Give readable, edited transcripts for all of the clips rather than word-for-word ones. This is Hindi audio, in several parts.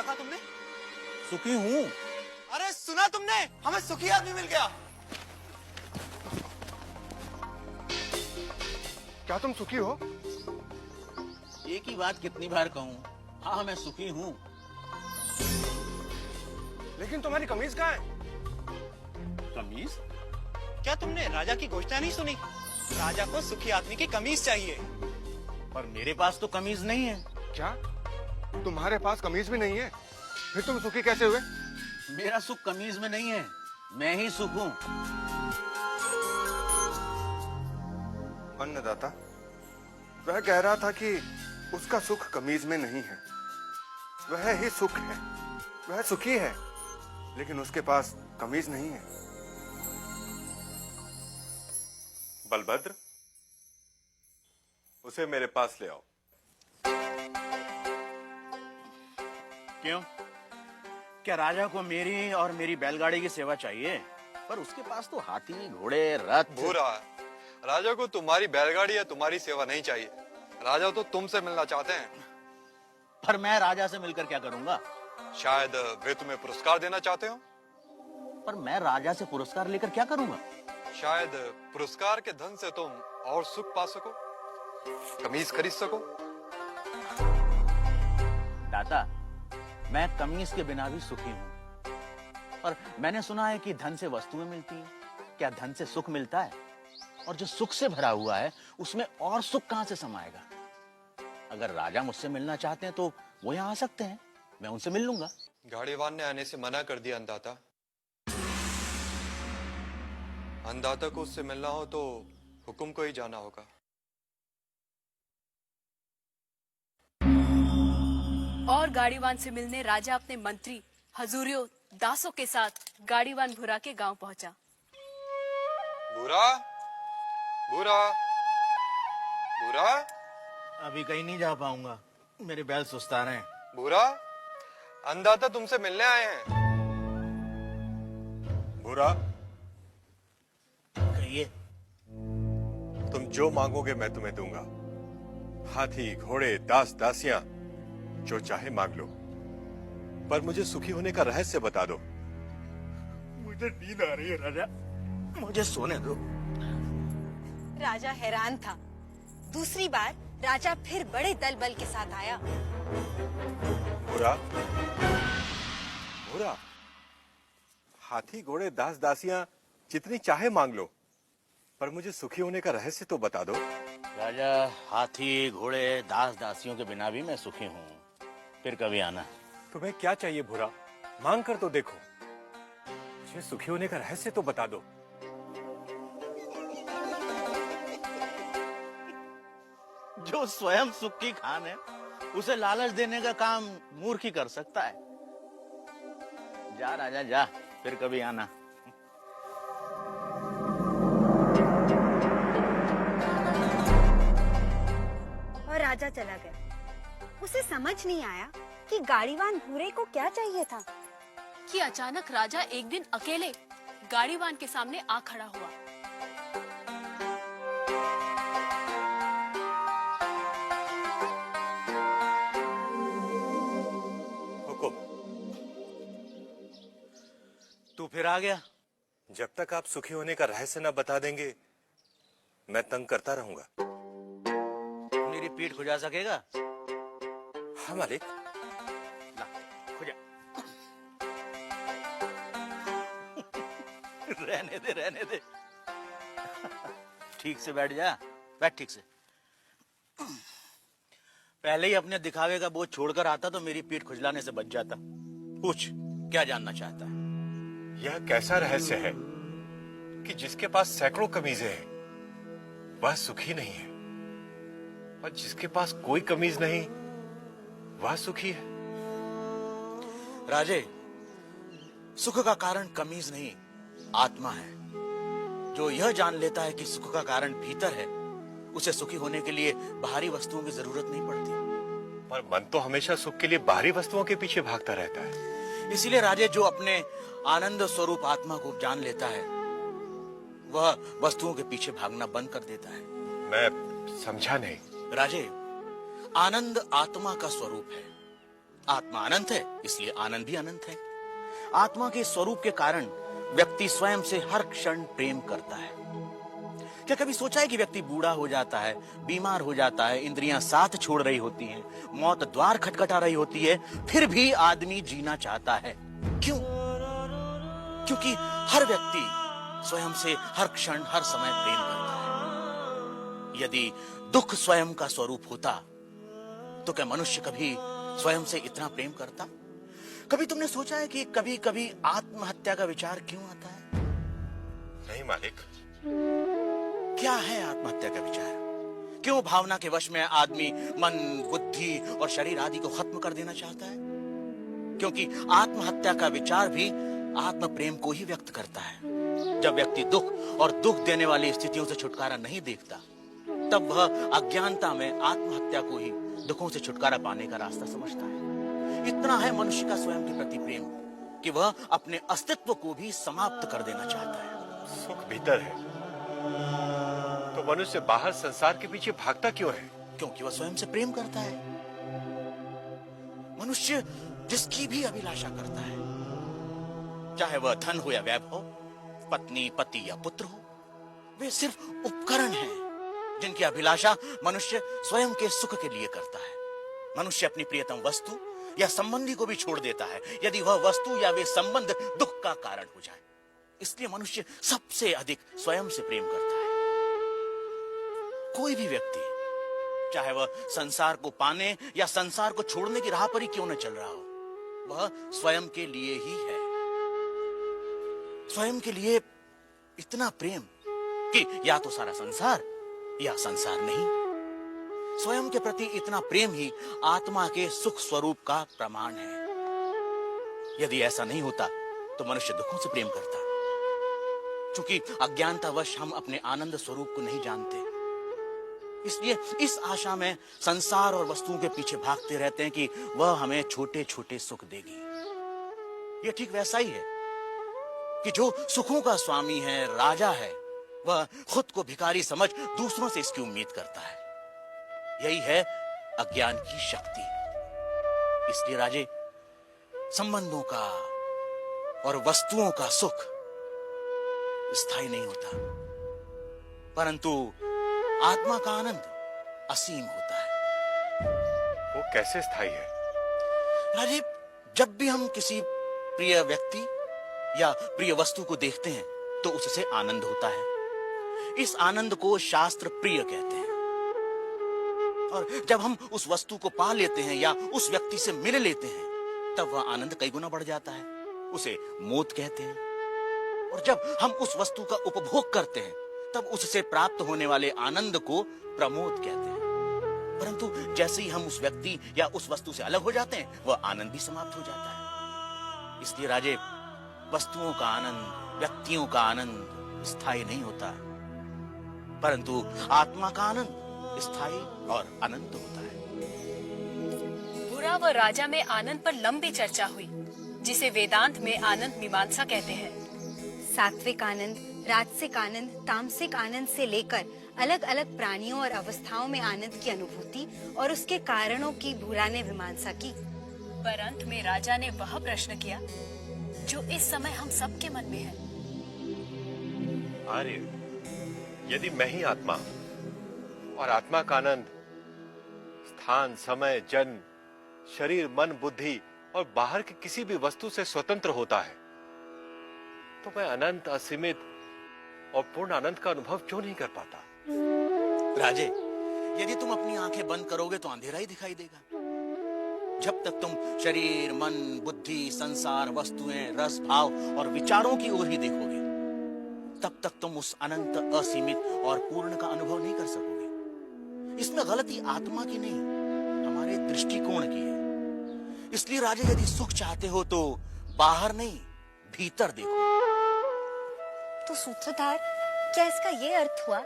क्या कहा तुमने? सुखी हूँ। अरे सुना तुमने, हमें सुखी आदमी मिल गया। क्या तुम सुखी हो? एक ही बात कितनी बार कहूँ? हाँ मैं सुखी हूँ। लेकिन तुम्हारी कमीज कहाँ है? कमीज? क्या तुमने राजा की घोषणा नहीं सुनी? राजा को सुखी आदमी की कमीज चाहिए। पर मेरे पास तो कमीज नहीं है। क्या तुम्हारे पास कमीज भी नहीं है? फिर तुम सुखी कैसे हुए? मेरा सुख कमीज में नहीं है, मैं ही सुख हूँ। अन्नदाता, वह कह रहा था कि उसका सुख कमीज में नहीं है, वह ही सुख है, वह सुखी है, लेकिन उसके पास कमीज नहीं है। बलभद्र, उसे मेरे पास ले आओ। क्यों? क्या राजा को मेरी और मेरी बैलगाड़ी की सेवा चाहिए? पर उसके पास तो हाथी, घोड़े, रथ। भूरा, राजा को तुम्हारी बैलगाड़ी या तुम्हारी सेवा नहीं चाहिए। राजा तो तुमसे मिलना चाहते हैं। पर मैं राजा से मिलकर क्या करूंगा? शायद वे तुम्हें पुरस्कार देना चाहते हो। पर मैं राजा से पुरस्कार लेकर क्या करूंगा? शायद पुरस्कार के धन से तुम और सुख पा सको, कमीज खरीद सको। दाता, मैं कमीज के बिना भी सुखी हूँ। पर मैंने सुना है कि धन से वस्तुएं मिलती हैं। क्या धन से सुख मिलता है? और जो सुख से भरा हुआ है उसमें और सुख कहां से समाएगा? अगर राजा मुझसे मिलना चाहते हैं तो वो यहाँ आ सकते हैं, मैं उनसे मिल लूंगा। गाड़ीवान ने आने से मना कर दिया अन्नदाता। अन्नदाता को उससे मिलना हो तो हुकुम को ही जाना होगा। और गाड़ीवान से मिलने राजा अपने मंत्री हजूरियों दासों के साथ गाड़ीवान भूरा के गांव पहुंचा। भूरा, भूरा, भूरा, अभी कहीं नहीं जा पाऊंगा, मेरे बैल सुस्ता रहे हैं। भूरा, अन्नदाता तुमसे मिलने आए हैं। भूरा, कहिए। तुम जो मांगोगे मैं तुम्हें दूंगा। हाथी, घोड़े, दास, दासियां, जो चाहे मांग लो, पर मुझे सुखी होने का रहस्य बता दो। मुझे नींद आ रही है राजा, मुझे सोने दो। राजा हैरान था। दूसरी बार राजा फिर बड़े दल बल के साथ आया। भूरा, भूरा, हाथी, घोड़े, दास, दासियां जितनी चाहे मांग लो, पर मुझे सुखी होने का रहस्य तो बता दो। राजा, हाथी, घोड़े, दास, दासियों के बिना भी मैं सुखी हूँ। फिर कभी आना। तुम्हें क्या चाहिए भूरा? मांग कर तो देखो। मुझे सुखी होने का रहस्य तो बता दो। जो स्वयं सुख की खान है उसे लालच देने का काम मूर्ख ही कर सकता है। जा राजा जा, फिर कभी आना। और राजा चला गया। उसे समझ नहीं आया कि गाड़ीवान भूरे को क्या चाहिए था। कि अचानक राजा एक दिन अकेले गाड़ीवान के सामने आ खड़ा हुआ। हुकुम। तू फिर आ गया? जब तक आप सुखी होने का रहस्य न बता देंगे मैं तंग करता रहूंगा। मेरी पीठ खुजा सकेगा? हाँ मालिक। ला, खुजा। रहने दे, रहने दे। ठीक से बैठ जा, बैठ ठीक से। पहले ही अपने दिखावे का बोझ छोड़कर आता तो मेरी पीठ खुजलाने से बच जाता। पूछ, क्या जानना चाहता है? यह कैसा रहस्य है कि जिसके पास सैकड़ों कमीजें हैं वह सुखी नहीं है, और जिसके पास कोई कमीज नहीं वह सुखी है? राजे, सुख का कारण कमीज नहीं, आत्मा है। जो यह जान लेता है कि सुख का कारण भीतर है, उसे सुखी होने के लिए बाहरी वस्तुओं की जरूरत नहीं पड़ती। पर मन तो हमेशा सुख के लिए बाहरी वस्तुओं के पीछे भागता रहता है। इसीलिए राजे, जो अपने आनंद स्वरूप आत्मा को जान लेता है वह वस्तुओं के पीछे भागना बंद कर देता है। मैं समझा नहीं। राजे, आनंद आत्मा का स्वरूप है। आत्मा अनंत है, इसलिए आनंद भी अनंत है। आत्मा के स्वरूप के कारण व्यक्ति स्वयं से हर क्षण प्रेम करता है। क्या कभी सोचा है कि व्यक्ति बूढ़ा हो जाता है, बीमार हो जाता है, इंद्रियां साथ छोड़ रही होती हैं, मौत द्वार खटखटा रही होती है, फिर भी आदमी जीना चाहता है? क्यों? क्योंकि हर व्यक्ति स्वयं से हर क्षण हर समय प्रेम करता है। यदि दुख स्वयं का स्वरूप होता तो क्या मनुष्य कभी स्वयं से इतना प्रेम करता? कभी तुमने सोचा है कि कभी कभी आत्महत्या का विचार क्यों आता है? नहीं मालिक। क्या है आत्महत्या का विचार? क्यों भावना के वश में आदमी मन, बुद्धि और शरीर आदि को खत्म कर देना चाहता है? क्योंकि आत्महत्या का विचार भी आत्म प्रेम को ही व्यक्त करता है। जब व्यक्ति दुख और दुख देने वाली स्थितियों से छुटकारा नहीं देखता, तब वह अज्ञानता में आत्महत्या को ही दुखों से छुटकारा पाने का रास्ता समझता है। इतना है मनुष्य का स्वयं के प्रति प्रेम कि वह अपने अस्तित्व को भी समाप्त कर देना चाहता है। सुख भीतर है तो मनुष्य बाहर संसार के पीछे भागता क्यों है? क्योंकि वह स्वयं से प्रेम करता है। मनुष्य जिसकी भी अभिलाषा करता है, चाहे वह धन हो या वैभव, पत्नी, पति या पुत्र हो, वे सिर्फ उपकरण हैं जिनकी अभिलाषा मनुष्य स्वयं के सुख के लिए करता है। मनुष्य अपनी प्रियतम वस्तु या संबंधी को भी छोड़ देता है यदि वह वस्तु या वे संबंध दुख का कारण हो जाए। इसलिए मनुष्य सबसे अधिक स्वयं से प्रेम करता है। कोई भी व्यक्ति, चाहे वह संसार को पाने या संसार को छोड़ने की राह पर ही क्यों न चल रहा हो, वह स्वयं के लिए ही है। स्वयं के लिए इतना प्रेम कि या तो सारा संसार या संसार नहीं। स्वयं के प्रति इतना प्रेम ही आत्मा के सुख स्वरूप का प्रमाण है। यदि ऐसा नहीं होता तो मनुष्य दुखों से प्रेम करता। क्योंकि अज्ञानतावश हम अपने आनंद स्वरूप को नहीं जानते, इसलिए इस आशा में संसार और वस्तुओं के पीछे भागते रहते हैं कि वह हमें छोटे छोटे सुख देगी। यह ठीक वैसा ही है कि जो सुखों का स्वामी है, राजा है, वह खुद को भिखारी समझ दूसरों से इसकी उम्मीद करता है। यही है अज्ञान की शक्ति। इसलिए राजे, संबंधों का और वस्तुओं का सुख स्थायी नहीं होता, परंतु आत्मा का आनंद असीम होता है। वो कैसे स्थायी है? राजीव, जब भी हम किसी प्रिय व्यक्ति या प्रिय वस्तु को देखते हैं तो उससे आनंद होता है। इस आनंद को शास्त्र प्रिय कहते हैं। और जब हम उस वस्तु को पा लेते हैं या उस व्यक्ति से मिल लेते हैं, तब वह आनंद कई गुना बढ़ जाता है। उसे मोद कहते हैं। और जब हम उस वस्तु का उपभोग करते हैं, तब उससे प्राप्त होने वाले आनंद को प्रमोद कहते हैं। परंतु जैसे ही हम उस व्यक्ति या उस वस्तु से अलग हो जाते हैं, वह आनंद भी समाप्त हो जाता है। इसलिए राजे, वस्तुओं का आनंद, व्यक्तियों का आनंद स्थायी नहीं होता, परंतु आत्मा का आनंद स्थायी और अनंत होता है। बुरा व राजा में आनंद पर लंबी चर्चा हुई, जिसे वेदांत में आनंद मीमांसा कहते हैं। सात्विक आनंद, राजसिक आनंद, तामसिक आनंद से लेकर अलग अलग प्राणियों और अवस्थाओं में आनंद की अनुभूति और उसके कारणों की बुरा ने मीमांसा की। पर अंत में राजा ने वह प्रश्न किया जो इस समय हम सबके मन में है। आर्य, यदि मैं ही आत्मा और आत्मा का आनंद स्थान, समय, जन्म, शरीर, मन, बुद्धि और बाहर की किसी भी वस्तु से स्वतंत्र होता है, तो मैं अनंत, असीमित और पूर्ण आनंद का अनुभव क्यों नहीं कर पाता? राजे, यदि तुम अपनी आंखें बंद करोगे तो अंधेरा ही दिखाई देगा। जब तक तुम शरीर, मन, बुद्धि, संसार, वस्तुएं, रस, भाव और विचारों की ओर ही देखोगे, तब तक तुम उस अनंत, असीमित और पूर्ण का अनुभव नहीं कर सकोगे। इसमें गलती आत्मा की नहीं, हमारे दृष्टिकोण की है। इसलिए राजे, यदि सुख चाहते हो तो बाहर नहीं, भीतर देखो। तो सूत्रधार, क्या इसका ये अर्थ हुआ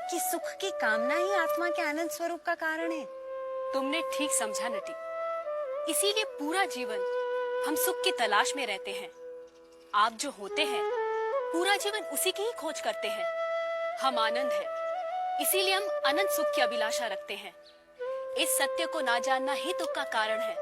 कि सुख की कामना ही आत्मा के आनंद स्वरूप का कारण है? तुमने ठीक समझा नटी। इसीलिए पूरा जीवन हम सुख की तलाश में रहते हैं। आप जो होते हैं, पूरा जीवन उसी की ही खोज करते हैं। हम आनंद है, इसीलिए हम अनंत सुख की अभिलाषा रखते हैं। इस सत्य को ना जानना ही दुख का कारण है।